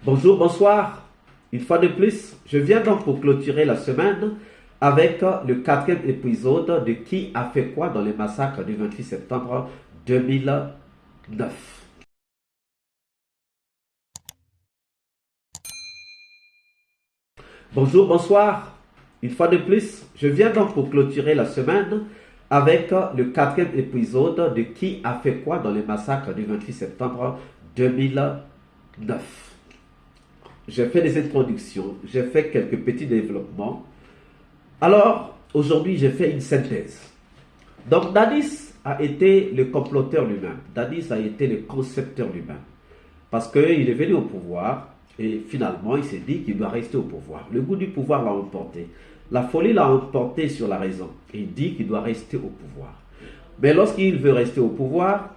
Bonjour, bonsoir. Une fois de plus, je viens donc pour clôturer la semaine avec le quatrième épisode de Qui a fait quoi dans les massacres du 28 septembre 2009. Bonjour, bonsoir. Une fois de plus, je viens donc pour clôturer la semaine avec le quatrième épisode de Qui a fait quoi dans les massacres du 28 septembre 2009. J'ai fait des introductions, j'ai fait quelques petits développements. Alors, aujourd'hui, j'ai fait une synthèse. Donc, Dadis a été le comploteur lui-même. Dadis a été le concepteur lui-même. Parce qu'il est venu au pouvoir et finalement, il s'est dit qu'il doit rester au pouvoir. Le goût du pouvoir l'a emporté. La folie l'a emporté sur la raison. Et il dit qu'il doit rester au pouvoir. Mais lorsqu'il veut rester au pouvoir,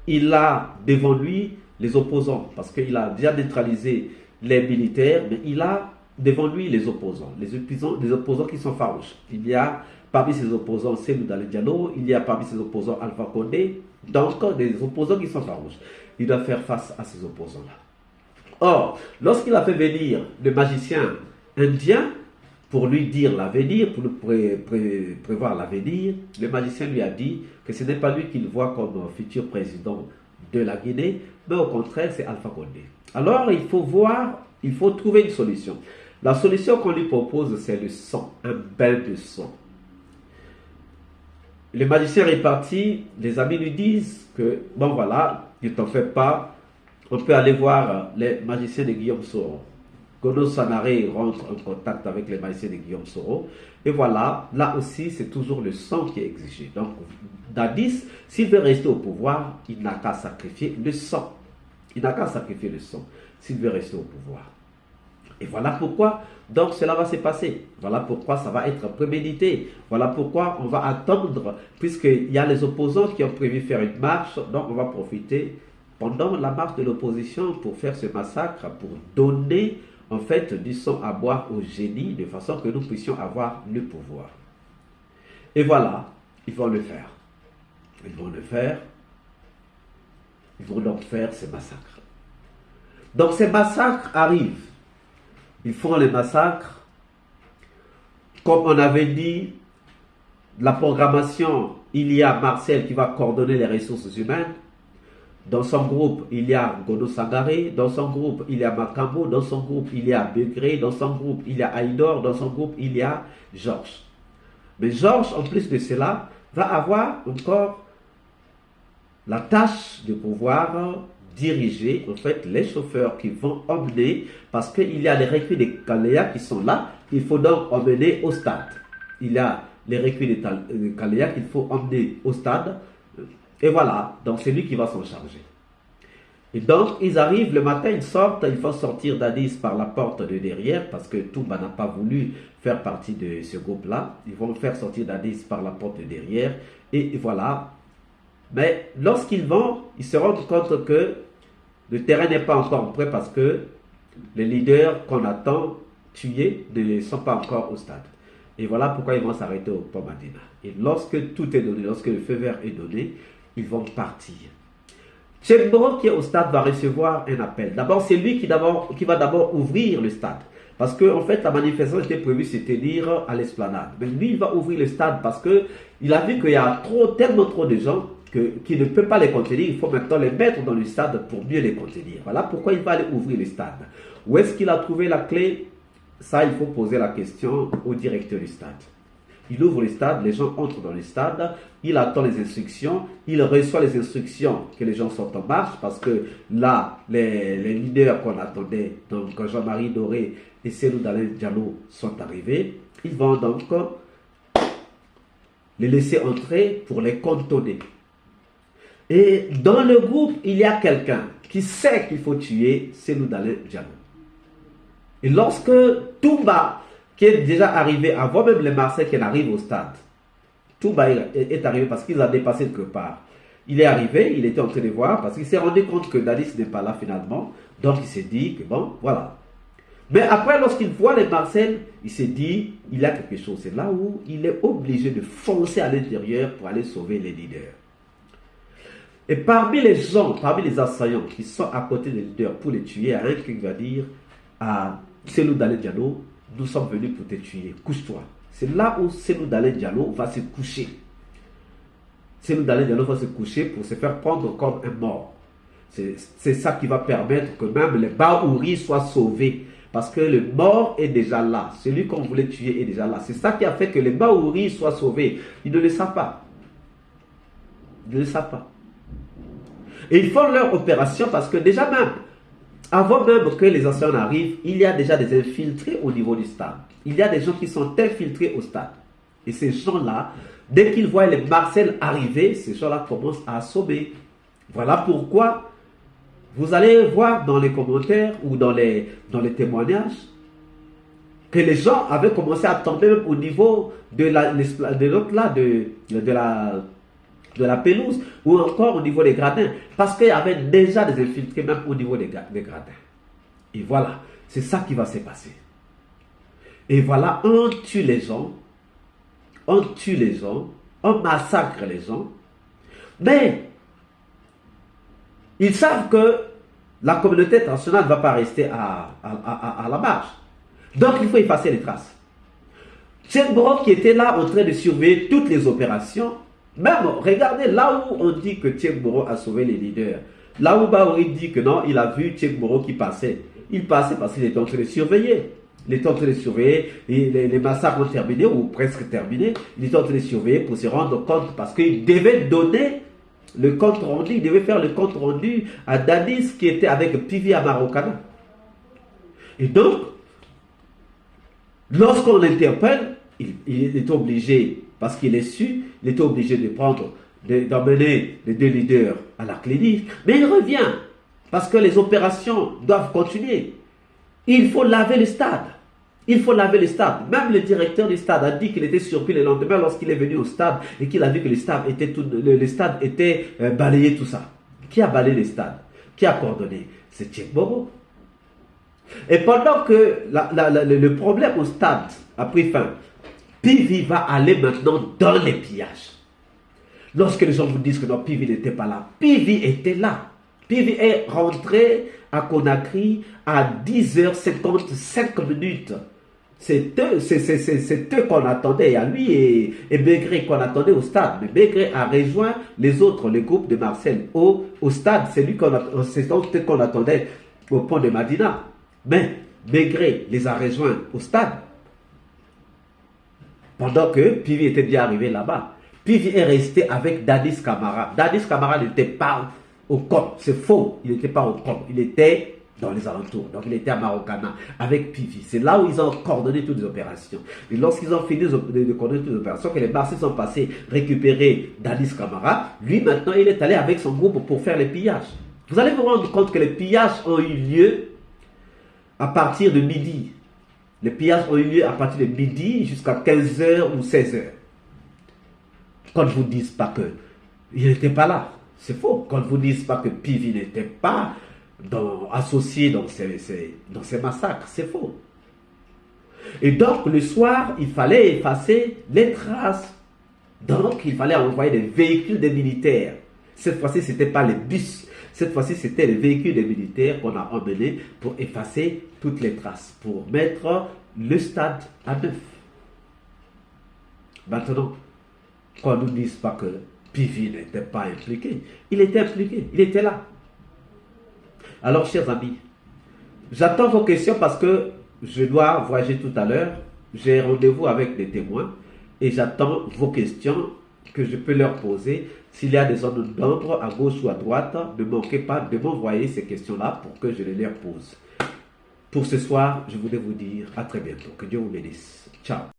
il a devant lui les opposants. Parce qu'il a déjà neutralisé les militaires, mais il a devant lui les opposants qui sont farouches. Il y a parmi ses opposants Cellou Dalein Diallo, il y a parmi ses opposants Alpha Condé, donc des opposants qui sont farouches. Il doit faire face à ces opposants-là. Or, lorsqu'il a fait venir le magicien indien pour lui dire l'avenir, pour lui prévoir l'avenir, le magicien lui a dit que ce n'est pas lui qu'il voit comme futur président de la Guinée, mais au contraire, c'est Alpha Condé. Alors, il faut trouver une solution. La solution qu'on lui propose, c'est le sang, un bain de sang. Le magicien est parti, les amis lui disent que, bon voilà, ne t'en fais pas, on peut aller voir les magiciens de Guillaume Soro. Gono Sanaré rentre en contact avec les magiciens de Guillaume Soro. Et voilà, là aussi, c'est toujours le sang qui est exigé. Donc, Dadis, s'il veut rester au pouvoir, il n'a qu'à sacrifier le sang. Il n'a qu'à sacrifier le sang s'il veut rester au pouvoir. Et voilà pourquoi, donc, cela va se passer. Voilà pourquoi ça va être prémédité. Voilà pourquoi on va attendre, puisqu'il y a les opposants qui ont prévu faire une marche, donc on va profiter pendant la marche de l'opposition pour faire ce massacre, pour donner en fait du sang à boire au génie, de façon que nous puissions avoir le pouvoir. Et voilà, ils vont le faire. Ils vont le faire. Ils vont donc faire ces massacres. Donc ces massacres arrivent. Ils font les massacres. Comme on avait dit, la programmation, il y a Marcel qui va coordonner les ressources humaines. Dans son groupe, il y a Gono Sangaré. Dans son groupe, il y a Makambo. Dans son groupe, il y a Begré. Dans son groupe, il y a Aïdor. Dans son groupe, il y a Georges. Mais Georges, en plus de cela, va avoir encore la tâche de pouvoir diriger en fait les chauffeurs qui vont emmener, parce qu'il y a les recrues des Kaléa qui sont là, il faut donc emmener au stade. Il y a les recrues des Kaléa qu'il faut emmener au stade. Et voilà, donc c'est lui qui va s'en charger. Et donc, ils arrivent le matin, ils sortent, ils font sortir Dadis par la porte de derrière, parce que Toumba n'a pas voulu faire partie de ce groupe-là. Ils vont faire sortir Dadis par la porte de derrière, et voilà. Mais lorsqu'ils vont, ils se rendent compte que le terrain n'est pas encore prêt, parce que les leaders qu'on attend tués ne sont pas encore au stade. Et voilà pourquoi ils vont s'arrêter au Pont Madina. Et lorsque tout est donné, lorsque le feu vert est donné, ils vont partir. Tchemboro qui est au stade va recevoir un appel. D'abord, c'est lui qui va d'abord ouvrir le stade. Parce que, en fait, la manifestation était prévue se tenir à l'esplanade. Mais lui, il va ouvrir le stade parce qu'il a vu qu'il y a tellement trop de gens qu'il ne peut pas les contenir. Il faut maintenant les mettre dans le stade pour mieux les contenir. Voilà pourquoi il va aller ouvrir le stade. Où est-ce qu'il a trouvé la clé? Ça, il faut poser la question au directeur du stade. Il ouvre le stade, les gens entrent dans le stade, il attend les instructions, il reçoit les instructions que les gens sont en marche, parce que là, les leaders qu'on attendait, donc Jean-Marie Doré et Cellou Dalein Diallo sont arrivés. Ils vont donc les laisser entrer pour les cantonner. Et dans le groupe, il y a quelqu'un qui sait qu'il faut tuer Cellou Dalein Diallo. Et lorsque Toumba, qui est déjà arrivé avant même les Marseillais qui arrivent au stade, Toumba est arrivé parce qu'il a dépassé quelque part. Il est arrivé, il était en train de voir, parce qu'il s'est rendu compte que Dadis n'est pas là finalement. Donc il s'est dit que bon, voilà. Mais après, lorsqu'il voit les Marseillais, il s'est dit, il y a quelque chose. C'est là où il est obligé de foncer à l'intérieur pour aller sauver les leaders. Et parmi les gens, parmi les assaillants qui sont à côté des leaders pour les tuer, il y a un qui va dire à Cellou Dalein Diallo, nous sommes venus pour te tuer, couche-toi. C'est là où Cellou Dalein Diallo va se coucher. Cellou Dalein Diallo va se coucher pour se faire prendre comme un mort. C'est ça qui va permettre que même les Baouri soient sauvés. Parce que le mort est déjà là. Celui qu'on voulait tuer est déjà là. C'est ça qui a fait que les Baouri soient sauvés. Ils ne le savent pas. Ils ne le savent pas. Et ils font leur opération parce que déjà même, avant même que les anciens arrivent, il y a déjà des infiltrés au niveau du stade. Il y a des gens qui sont infiltrés au stade. Et ces gens-là, dès qu'ils voient les Marcel arriver, ces gens-là commencent à assommer. Voilà pourquoi vous allez voir dans les commentaires ou dans les témoignages que les gens avaient commencé à tomber même au niveau de la pelouse ou encore au niveau des gradins. Parce qu'il y avait déjà des infiltrés même au niveau des gradins. Et voilà, c'est ça qui va se passer. Et voilà, on tue les gens, on massacre les gens, mais ils savent que la communauté internationale ne va pas rester à la marge. Donc il faut effacer les traces. Tchèque Boro qui était là en train de surveiller toutes les opérations, même regardez là où on dit que Tchèque Boro a sauvé les leaders, là où Baouri dit que non, il a vu Tchèque Boro qui passait. Il passait parce qu'il était en train de surveiller. Il était en train de surveiller, les massacres ont terminé ou presque terminé. Il était en train de surveiller pour se rendre compte parce qu'il devait donner le compte rendu, il devait faire le compte rendu à Dadis qui était avec Pivi à Marokana. Et donc, lorsqu'on l'interpelle, il est obligé, parce qu'il est su, il était obligé de prendre, d'emmener les deux leaders à la clinique. Mais il revient, parce que les opérations doivent continuer. Il faut laver le stade. Il faut laver le stade. Même le directeur du stade a dit qu'il était surpris le lendemain lorsqu'il est venu au stade et qu'il a vu que le stade était balayé, tout ça. Qui a balayé le stade? Qui a coordonné? C'est Tchèque Boro. Et pendant que le problème au stade a pris fin, Pivi va aller maintenant dans les pillages. Lorsque les gens vous disent que non, Pivi n'était pas là, Pivi était là. Pivi est rentré à Conakry à 10h55. C'est eux qu'on attendait, à lui et Bégré qu'on attendait au stade. Mais Bégré a rejoint les autres, le groupe de Marcel au stade. C'est eux qu'on attendait au pont de Madina. Mais Bégré les a rejoints au stade. Pendant que Pivi était déjà arrivé là-bas. Pivi est resté avec Dadis Camara. Dadis Camara n'était pas au COP. C'est faux. Il n'était pas au COP. Il était dans les alentours. Donc il était à Marokana avec Pivi. C'est là où ils ont coordonné toutes les opérations. Et lorsqu'ils ont fini de coordonner toutes les opérations, que les Marseillais sont passés récupérer Dadis Camara, lui maintenant il est allé avec son groupe pour faire les pillages. Vous allez vous rendre compte que les pillages ont eu lieu à partir de midi. Les pillages ont eu lieu à partir de midi jusqu'à 15h ou 16h. Quand vous ne dites pas qu'il n'était pas là, c'est faux. Quand vous ne dites pas que Pivi n'était pas associé dans ces massacres, c'est faux. Et donc le soir, il fallait effacer les traces. Donc il fallait envoyer des véhicules des militaires. Cette fois-ci, ce n'était pas les bus. Cette fois-ci, c'était les véhicules des militaires qu'on a emmenés pour effacer toutes les traces, pour mettre le stade à neuf. Maintenant, qu'on ne nous dise pas que Pivi n'était pas impliqué. Il était impliqué, il était là. Alors, chers amis, j'attends vos questions parce que je dois voyager tout à l'heure. J'ai rendez-vous avec des témoins et j'attends vos questions que je peux leur poser. S'il y a des zones d'ombre à gauche ou à droite, ne manquez pas de m'envoyer ces questions-là pour que je les leur pose. Pour ce soir, je voulais vous dire à très bientôt. Que Dieu vous bénisse. Ciao.